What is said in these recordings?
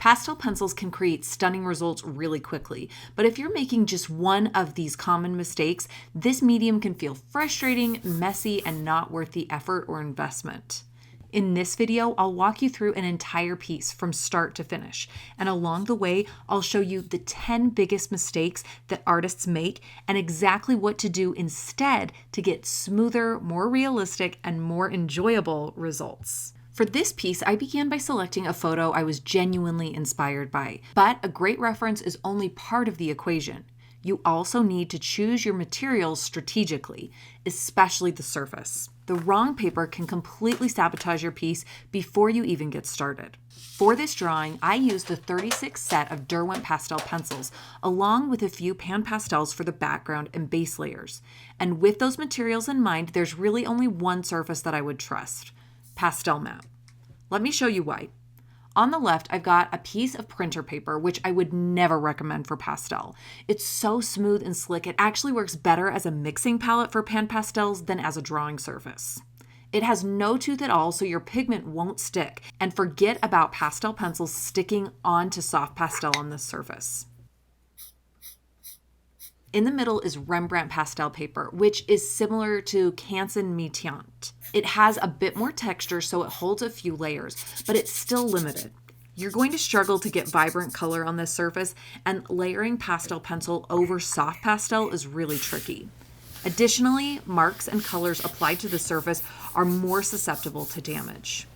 Pastel pencils can create stunning results really quickly, but if you're making just one of these common mistakes, this medium can feel frustrating, messy, and not worth the effort or investment. In this video, I'll walk you through an entire piece from start to finish, and along the way, I'll show you the 10 biggest mistakes that artists make and exactly what to do instead to get smoother, more realistic, and more enjoyable results. For this piece, I began by selecting a photo I was genuinely inspired by, but a great reference is only part of the equation. You also need to choose your materials strategically, especially the surface. The wrong paper can completely sabotage your piece before you even get started. For this drawing, I used the 36 set of Derwent pastel pencils, along with a few pan pastels for the background and base layers. And with those materials in mind, there's really only one surface that I would trust: Pastel Mat. Let me show you why. On the left, I've got a piece of printer paper, which I would never recommend for pastel. It's so smooth and slick, it actually works better as a mixing palette for pan pastels than as a drawing surface. It has no tooth at all, so your pigment won't stick, and forget about pastel pencils sticking onto soft pastel on this surface. In the middle is Rembrandt pastel paper, which is similar to Canson Méteint. It has a bit more texture, so it holds a few layers, but it's still limited. You're going to struggle to get vibrant color on this surface, and layering pastel pencil over soft pastel is really tricky. Additionally, marks and colors applied to the surface are more susceptible to damage.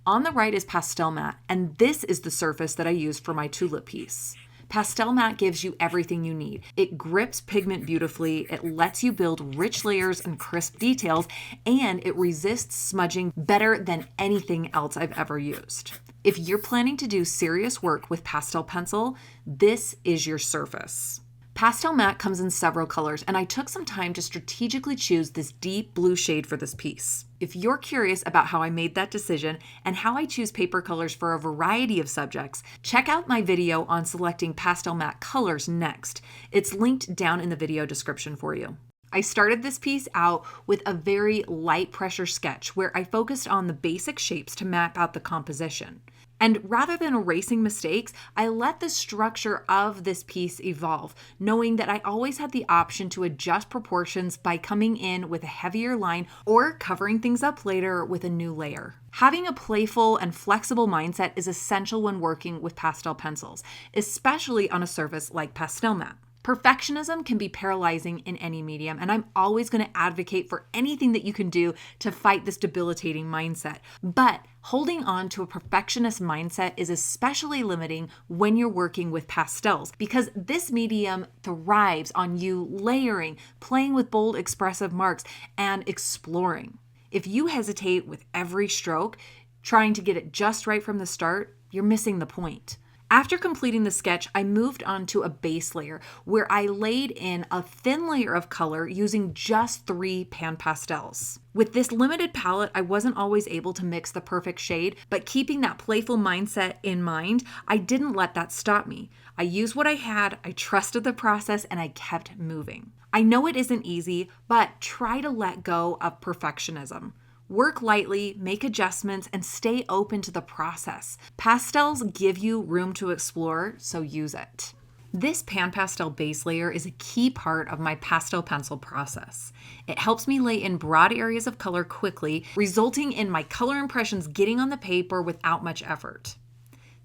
On the right is Pastel Mat, and this is the surface that I used for my tulip piece. Pastel Mat gives you everything you need. It grips pigment beautifully, it lets you build rich layers and crisp details, and it resists smudging better than anything else I've ever used. If you're planning to do serious work with pastel pencil, this is your surface. Pastel Mat comes in several colors, and I took some time to strategically choose this deep blue shade for this piece. If you're curious about how I made that decision and how I choose paper colors for a variety of subjects, check out my video on selecting Pastel Mat colors next. It's linked down in the video description for you. I started this piece out with a very light pressure sketch where I focused on the basic shapes to map out the composition. And rather than erasing mistakes, I let the structure of this piece evolve, knowing that I always had the option to adjust proportions by coming in with a heavier line or covering things up later with a new layer. Having a playful and flexible mindset is essential when working with pastel pencils, especially on a surface like Pastel Mat. Perfectionism can be paralyzing in any medium, and I'm always going to advocate for anything that you can do to fight this debilitating mindset. But holding on to a perfectionist mindset is especially limiting when you're working with pastels, because this medium thrives on you layering, playing with bold, expressive marks, and exploring. If you hesitate with every stroke, trying to get it just right from the start, you're missing the point. After completing the sketch, I moved on to a base layer where I laid in a thin layer of color using just 3 pan pastels. With this limited palette, I wasn't always able to mix the perfect shade, but keeping that playful mindset in mind, I didn't let that stop me. I used what I had, I trusted the process, and I kept moving. I know it isn't easy, but try to let go of perfectionism. Work lightly, make adjustments, and stay open to the process. Pastels give you room to explore, so use it. This pan pastel base layer is a key part of my pastel pencil process. It helps me lay in broad areas of color quickly, resulting in my color impressions getting on the paper without much effort.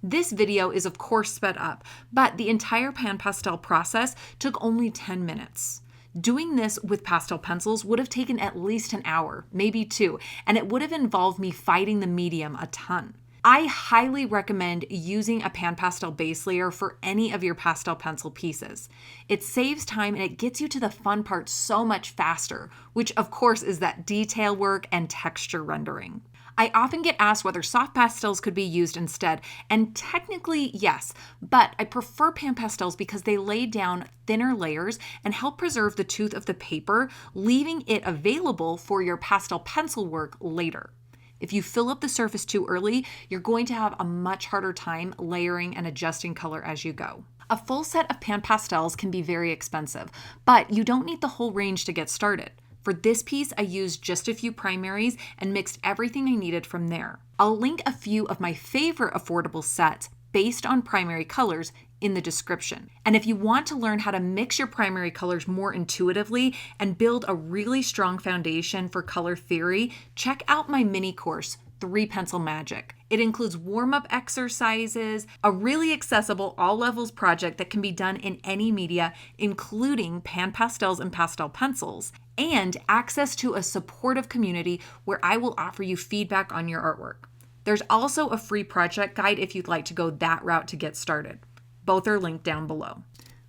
This video is of course sped up, but the entire pan pastel process took only 10 minutes. Doing this with pastel pencils would have taken at least an hour, maybe 2, and it would have involved me fighting the medium a ton. I highly recommend using a pan pastel base layer for any of your pastel pencil pieces. It saves time and it gets you to the fun part so much faster, which of course is that detail work and texture rendering. I often get asked whether soft pastels could be used instead, and technically yes, but I prefer pan pastels because they lay down thinner layers and help preserve the tooth of the paper, leaving it available for your pastel pencil work later. If you fill up the surface too early, you're going to have a much harder time layering and adjusting color as you go. A full set of pan pastels can be very expensive, but you don't need the whole range to get started. For this piece, I used just a few primaries and mixed everything I needed from there. I'll link a few of my favorite affordable sets based on primary colors in the description. And if you want to learn how to mix your primary colors more intuitively and build a really strong foundation for color theory, check out my mini course, 3 Pencil Magic. It includes warm-up exercises, a really accessible all levels project that can be done in any media, including pan pastels and pastel pencils, and access to a supportive community where I will offer you feedback on your artwork. There's also a free project guide if you'd like to go that route to get started. Both are linked down below.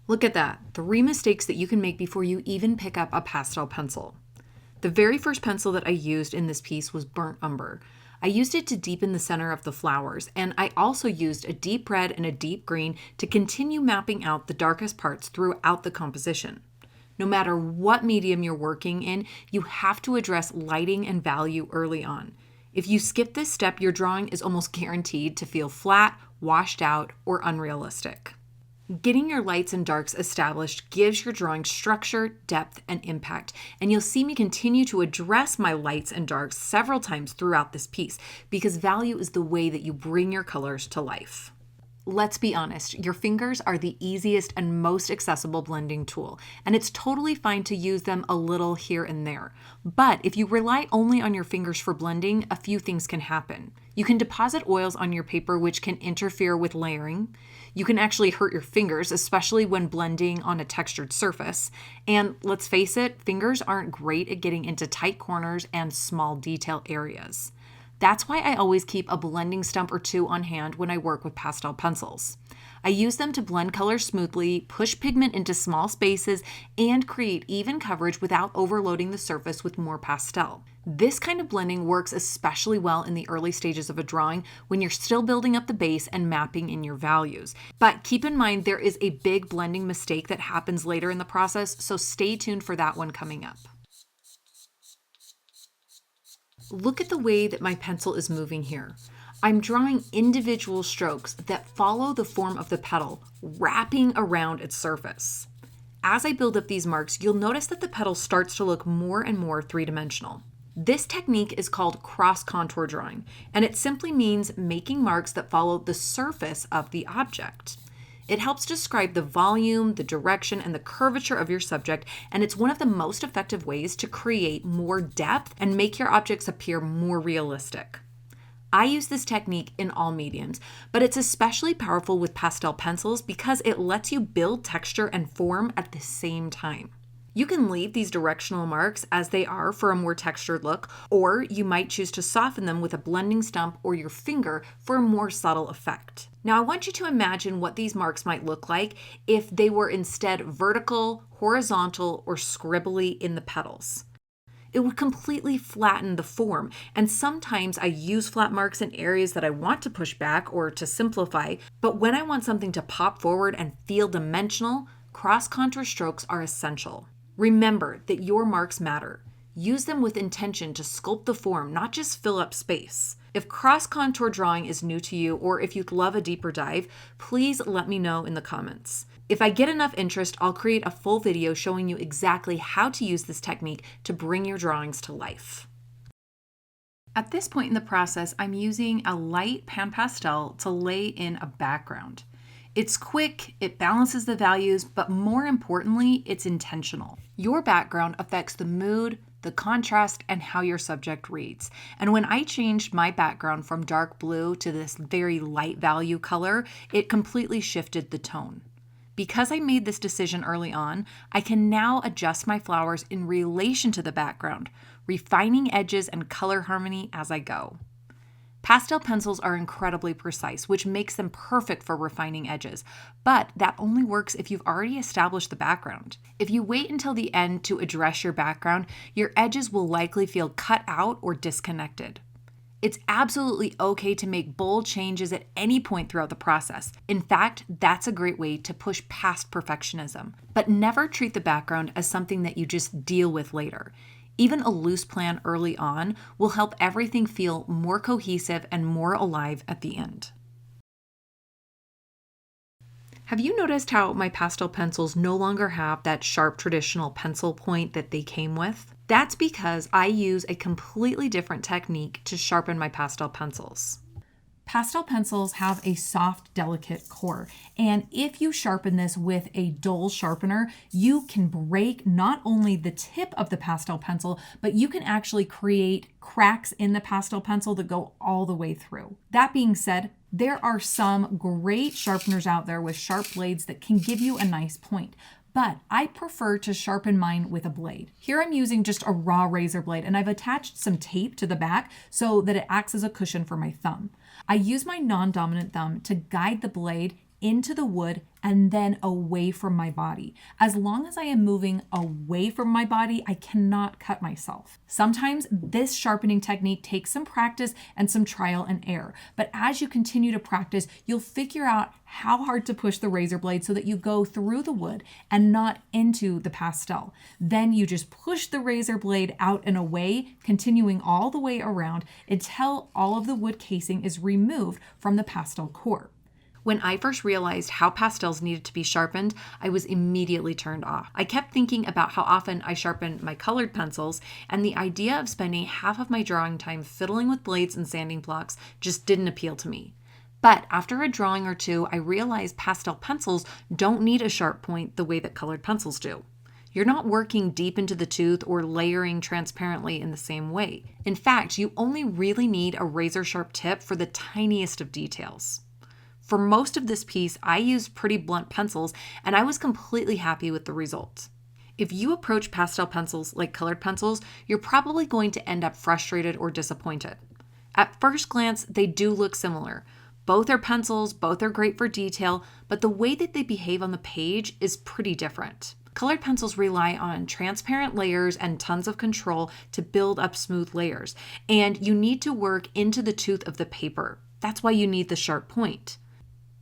Look at that, 3 mistakes that you can make before you even pick up a pastel pencil. The very first pencil that I used in this piece was burnt umber. I used it to deepen the center of the flowers, and I also used a deep red and a deep green to continue mapping out the darkest parts throughout the composition. No matter what medium you're working in, you have to address lighting and value early on. If you skip this step, your drawing is almost guaranteed to feel flat, washed out, or unrealistic. Getting your lights and darks established gives your drawing structure, depth, and impact, and you'll see me continue to address my lights and darks several times throughout this piece because value is the way that you bring your colors to life. Let's be honest, your fingers are the easiest and most accessible blending tool, and it's totally fine to use them a little here and there. But if you rely only on your fingers for blending, a few things can happen. You can deposit oils on your paper, which can interfere with layering. You can actually hurt your fingers, especially when blending on a textured surface. And let's face it, fingers aren't great at getting into tight corners and small detail areas. That's why I always keep a blending stump or 2 on hand when I work with pastel pencils. I use them to blend colors smoothly, push pigment into small spaces, and create even coverage without overloading the surface with more pastel. This kind of blending works especially well in the early stages of a drawing when you're still building up the base and mapping in your values. But keep in mind there is a big blending mistake that happens later in the process, so stay tuned for that one coming up. Look at the way that my pencil is moving here. I'm drawing individual strokes that follow the form of the petal, wrapping around its surface. As I build up these marks, you'll notice that the petal starts to look more and more three-dimensional. This technique is called cross-contour drawing, and it simply means making marks that follow the surface of the object. It helps describe the volume, the direction, and the curvature of your subject, and it's one of the most effective ways to create more depth and make your objects appear more realistic. I use this technique in all mediums, but it's especially powerful with pastel pencils because it lets you build texture and form at the same time. You can leave these directional marks as they are for a more textured look, or you might choose to soften them with a blending stump or your finger for a more subtle effect. Now I want you to imagine what these marks might look like if they were instead vertical, horizontal, or scribbly in the petals. It would completely flatten the form, and sometimes I use flat marks in areas that I want to push back or to simplify, but when I want something to pop forward and feel dimensional, cross-contour strokes are essential. Remember that your marks matter. Use them with intention to sculpt the form, not just fill up space. If cross-contour drawing is new to you, or if you'd love a deeper dive, please let me know in the comments. If I get enough interest, I'll create a full video showing you exactly how to use this technique to bring your drawings to life. At this point in the process, I'm using a light pan pastel to lay in a background. It's quick, it balances the values, but more importantly, it's intentional. Your background affects the mood, the contrast, and how your subject reads. And when I changed my background from dark blue to this very light value color, it completely shifted the tone. Because I made this decision early on, I can now adjust my flowers in relation to the background, refining edges and color harmony as I go. Pastel pencils are incredibly precise, which makes them perfect for refining edges, but that only works if you've already established the background. If you wait until the end to address your background, your edges will likely feel cut out or disconnected. It's absolutely okay to make bold changes at any point throughout the process. In fact, that's a great way to push past perfectionism. But never treat the background as something that you just deal with later. Even a loose plan early on will help everything feel more cohesive and more alive at the end. Have you noticed how my pastel pencils no longer have that sharp traditional pencil point that they came with? That's because I use a completely different technique to sharpen my pastel pencils. Pastel pencils have a soft, delicate core, and if you sharpen this with a dull sharpener, you can break not only the tip of the pastel pencil, but you can actually create cracks in the pastel pencil that go all the way through. That being said, there are some great sharpeners out there with sharp blades that can give you a nice point, but I prefer to sharpen mine with a blade. Here I'm using just a raw razor blade, and I've attached some tape to the back so that it acts as a cushion for my thumb. I use my non-dominant thumb to guide the blade into the wood and then away from my body. As long as I am moving away from my body, I cannot cut myself. Sometimes this sharpening technique takes some practice and some trial and error, but as you continue to practice, you'll figure out how hard to push the razor blade so that you go through the wood and not into the pastel. Then you just push the razor blade out and away, continuing all the way around until all of the wood casing is removed from the pastel core. When I first realized how pastels needed to be sharpened, I was immediately turned off. I kept thinking about how often I sharpen my colored pencils, and the idea of spending half of my drawing time fiddling with blades and sanding blocks just didn't appeal to me. But after a drawing or two, I realized pastel pencils don't need a sharp point the way that colored pencils do. You're not working deep into the tooth or layering transparently in the same way. In fact, you only really need a razor sharp tip for the tiniest of details. For most of this piece, I used pretty blunt pencils, and I was completely happy with the result. If you approach pastel pencils like colored pencils, you're probably going to end up frustrated or disappointed. At first glance, they do look similar. Both are pencils, both are great for detail, but the way that they behave on the page is pretty different. Colored pencils rely on transparent layers and tons of control to build up smooth layers, and you need to work into the tooth of the paper. That's why you need the sharp point.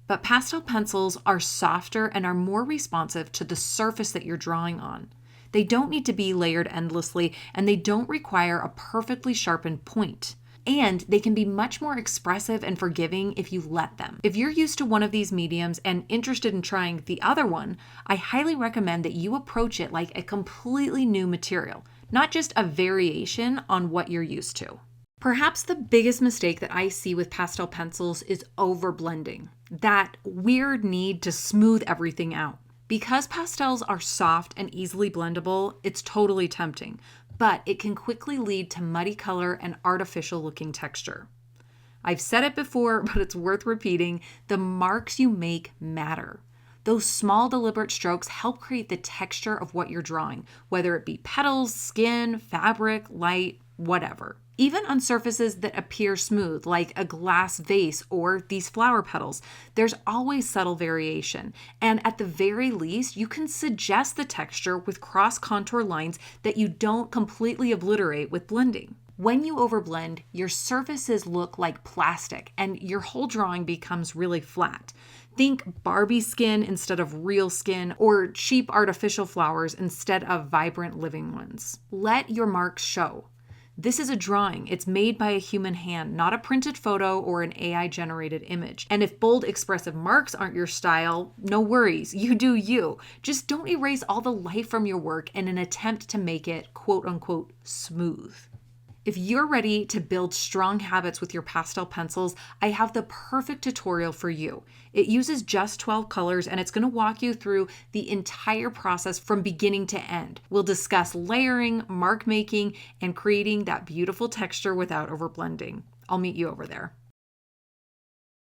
But pastel pencils are softer and are more responsive to the surface that you're drawing on. They don't need to be layered endlessly, and they don't require a perfectly sharpened point. And they can be much more expressive and forgiving if you let them. If you're used to one of these mediums and interested in trying the other one, I highly recommend that you approach it like a completely new material, not just a variation on what you're used to. Perhaps the biggest mistake that I see with pastel pencils is overblending, that weird need to smooth everything out. Because pastels are soft and easily blendable, it's totally tempting, but it can quickly lead to muddy color and artificial looking texture. I've said it before, but it's worth repeating, the marks you make matter. Those small deliberate strokes help create the texture of what you're drawing, whether it be petals, skin, fabric, light, whatever. Even on surfaces that appear smooth, like a glass vase or these flower petals, there's always subtle variation. And at the very least, you can suggest the texture with cross-contour lines that you don't completely obliterate with blending. When you overblend, your surfaces look like plastic and your whole drawing becomes really flat. Think Barbie skin instead of real skin, or cheap artificial flowers instead of vibrant living ones. Let your marks show. This is a drawing. It's made by a human hand, not a printed photo or an AI-generated image. And if bold, expressive marks aren't your style, no worries. You do you. Just don't erase all the life from your work in an attempt to make it quote-unquote smooth. If you're ready to build strong habits with your pastel pencils, I have the perfect tutorial for you. It uses just 12 colors and it's going to walk you through the entire process from beginning to end. We'll discuss layering, mark making, and creating that beautiful texture without overblending. I'll meet you over there.